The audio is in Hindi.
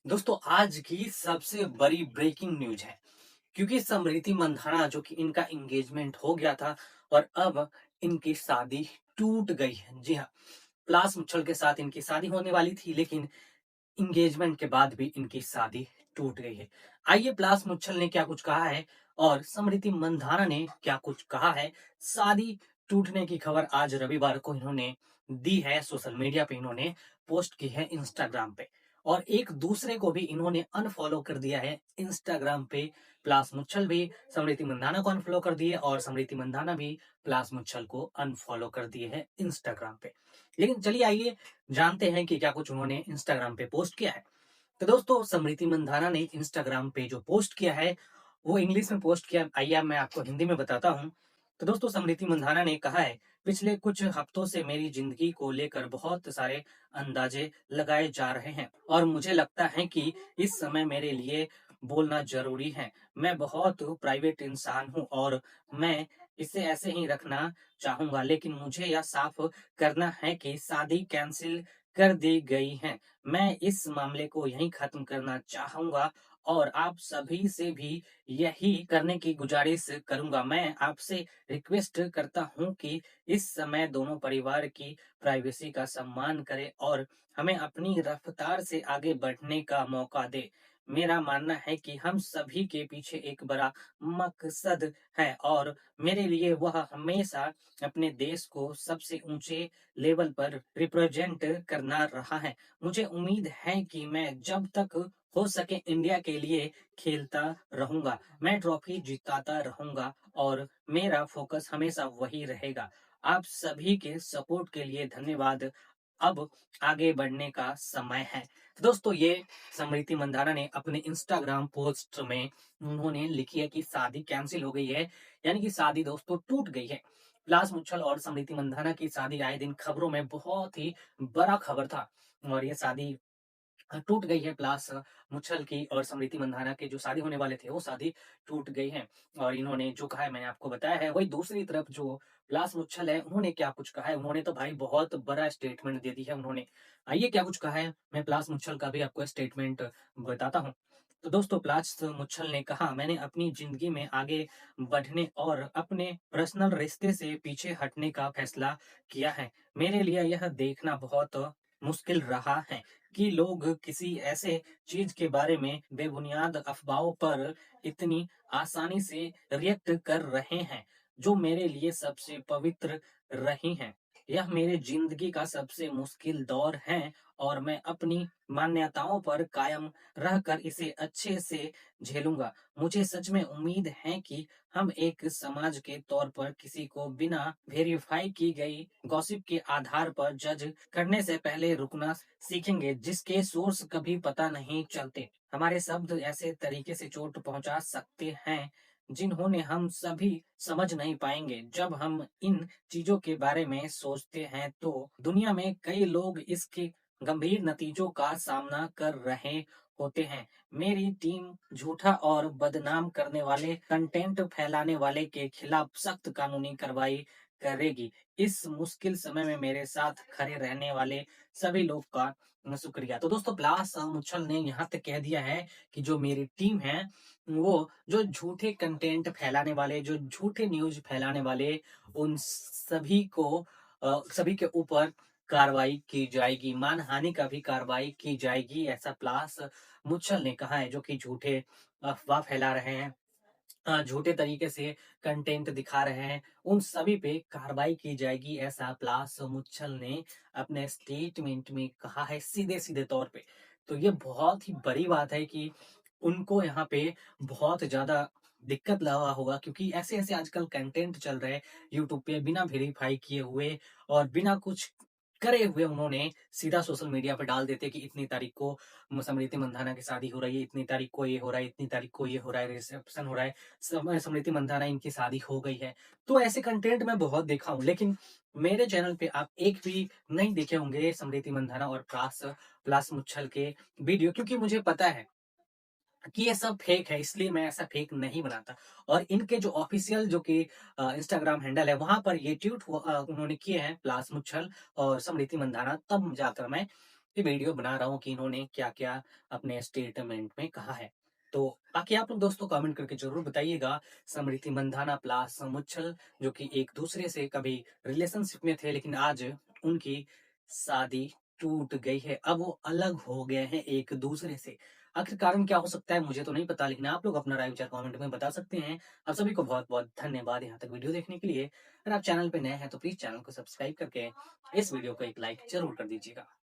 दोस्तों आज की सबसे बड़ी ब्रेकिंग न्यूज है क्योंकि समृति मंधाना जो कि इनका एंगेजमेंट हो गया था और अब इनकी शादी टूट गई है। जी हाँ, पलाश मुच्छल के साथ इनकी शादी होने वाली थी, लेकिन एंगेजमेंट के बाद भी इनकी शादी टूट गई है। आइए पलाश मुच्छल ने क्या कुछ कहा है और समृति मंधाना ने क्या कुछ कहा है। शादी टूटने की खबर आज रविवार को इन्होंने दी है, सोशल मीडिया पे इन्होंने पोस्ट की है इंस्टाग्राम पे, और एक दूसरे को भी इन्होंने अनफॉलो कर दिया है इंस्टाग्राम पे। पलाश मुच्छल भी समृति मंधाना को अनफॉलो कर दिए और समृति मंधाना भी पलाश मुच्छल को अनफॉलो कर दिए है इंस्टाग्राम पे। लेकिन चलिए आइए जानते हैं कि क्या कुछ उन्होंने इंस्टाग्राम पे पोस्ट किया है। तो दोस्तों समृति मंधाना ने इंस्टाग्राम पे जो पोस्ट किया है वो इंग्लिश में पोस्ट किया। आइए अब मैं आपको हिंदी में बताता हूँ। तो दोस्तों समृति मंधाना ने कहा है, पिछले कुछ हफ्तों से मेरी जिंदगी को लेकर बहुत सारे अंदाजे लगाए जा रहे हैं और मुझे लगता है कि इस समय मेरे लिए बोलना जरूरी है। मैं बहुत प्राइवेट इंसान हूँ और मैं इसे ऐसे ही रखना चाहूंगा, लेकिन मुझे यह साफ करना है कि शादी कैंसिल कर दी गई है। मैं इस मामले को यहीं खत्म करना चाहूंगा और आप सभी से भी यही करने की गुजारिश करूंगा। मैं आपसे रिक्वेस्ट करता हूं कि इस समय दोनों परिवार की प्राइवेसी का सम्मान करें और हमें अपनी रफ्तार से आगे बढ़ने का मौका दे। मेरा मानना है कि हम सभी के पीछे एक बड़ा मकसद है और मेरे लिए वह हमेशा अपने देश को सबसे ऊंचे लेवल पर रिप्रेजेंट करना रहा है। मुझे उम्मीद है कि मैं जब तक हो सके इंडिया के लिए खेलता रहूंगा, मैं ट्रॉफी जिताता रहूंगा और मेरा फोकस हमेशा वही रहेगा। आप सभी के सपोर्ट के लिए धन्यवाद। अब आगे बढ़ने का समय है। तो दोस्तों ये समृति मंदाना ने अपने इंस्टाग्राम पोस्ट में उन्होंने लिखी है कि शादी कैंसिल हो गई है, यानी कि शादी दोस्तों टूट गई है। पलाश मुच्छल और समृति मंदाना की शादी आए दिन खबरों में बहुत ही बड़ा खबर था और ये शादी टूट गई है। पलाश मुच्छल की और समृति मंधाना के जो शादी होने वाले थे वो शादी टूट गई है। और इन्होंने जो कहा है मैंने आपको बताया है। वही दूसरी तरफ जो पलाश मुच्छल है उन्होंने क्या कुछ कहा है, उन्होंने तो भाई बहुत बड़ा स्टेटमेंट दे दी है उन्होंने। आइए क्या कुछ कहा है, मैं पलाश मुच्छल का भी आपको स्टेटमेंट बताता हूँ। तो दोस्तों पलाश मुच्छल ने कहा, मैंने अपनी जिंदगी में आगे बढ़ने और अपने पर्सनल रिश्ते से पीछे हटने का फैसला किया है। मेरे लिए यह देखना बहुत मुश्किल रहा है कि लोग किसी ऐसे चीज के बारे में बेबुनियाद अफवाहों पर इतनी आसानी से रिएक्ट कर रहे हैं जो मेरे लिए सबसे पवित्र रही हैं। यह मेरे जिंदगी का सबसे मुश्किल दौर है और मैं अपनी मान्यताओं पर कायम रहकर इसे अच्छे से झेलूंगा। मुझे सच में उम्मीद है कि हम एक समाज के तौर पर किसी को बिना वेरीफाई की गई गॉसिप के आधार पर जज करने से पहले रुकना सीखेंगे, जिसके सोर्स कभी पता नहीं चलते। हमारे शब्द ऐसे तरीके से चोट पहुंचा सकते हैं जिन्होंने हम सभी समझ नहीं पाएंगे। जब हम इन चीजों के बारे में सोचते हैं तो दुनिया में कई लोग इसके गंभीर नतीजों का सामना कर रहे होते हैं। मेरी टीम झूठा और बदनाम करने वाले कंटेंट फैलाने वाले के खिलाफ सख्त कानूनी कार्रवाई करेगी। इस मुश्किल समय में मेरे साथ खड़े रहने वाले सभी लोग का शुक्रिया। तो दोस्तों पलाश मुच्छल ने यहाँ तक कह दिया है कि जो मेरी टीम है वो जो झूठे कंटेंट फैलाने वाले, जो झूठे न्यूज फैलाने वाले, उन सभी को सभी के ऊपर कार्रवाई की जाएगी, मानहानि का भी कार्रवाई की जाएगी। ऐसा पलाश मुच्छल ने कहा है, जो कि झूठे अफवाह फैला रहे हैं, झूठे तरीके से कंटेंट दिखा रहे हैं, उन सभी पे कार्रवाई की जाएगी। ऐसा पलाश मुच्छल ने अपने स्टेटमेंट में कहा है सीधे सीधे तौर पे। तो ये बहुत ही बड़ी बात है कि उनको यहाँ पे बहुत ज्यादा दिक्कत लगा होगा, क्योंकि ऐसे ऐसे आजकल कंटेंट चल रहे हैं यूट्यूब पे बिना वेरीफाई किए हुए और बिना कुछ करे हुए उन्होंने सीधा सोशल मीडिया पे डाल देते कि इतनी तारीख को समृति मंधाना की शादी हो रही है, इतनी तारीख को ये हो रहा है, इतनी तारीख को ये हो रहा है, रिसेप्शन हो रहा है, समृति मंधाना इनकी शादी हो गई है। तो ऐसे कंटेंट मैं बहुत देखा हूँ, लेकिन मेरे चैनल पे आप एक भी नहीं देखे होंगे समृति मंधाना और प्लास प्लास मुच्छल के वीडियो, क्योंकि मुझे पता है कि ये सब फेक है, इसलिए मैं ऐसा फेक नहीं बनाता। और इनके जो ऑफिशियल जो कि इंस्टाग्राम हैंडल है वहां पर ये ट्वीट उन्होंने किए हैं प्लास मुच्छल और समृति मंधाना, तब जाकर मैं ये वीडियो बना रहा हूँ कि इन्होंने क्या-क्या अपने स्टेटमेंट में कहा है। तो बाकी आप लोग दोस्तों कमेंट करके ज़रूर बताइएगा, स्मृति मंधाना प्लस मुच्छल जो कि एक दूसरे से कभी रिलेशनशिप में थे लेकिन आज उनकी शादी टूट गई है। अब वो अलग हो गए हैं एक दूसरे से। आखिर कारण क्या हो सकता है मुझे तो नहीं पता, लेकिन आप लोग अपना राय विचार कमेंट में बता सकते हैं। आप सभी को बहुत-बहुत धन्यवाद यहाँ तक वीडियो देखने के लिए। अगर आप चैनल पे नए हैं तो प्लीज़ चैनल को सब्सक्राइब करके इस वीडियो को एक लाइक ज़रूर कर दीजिएगा।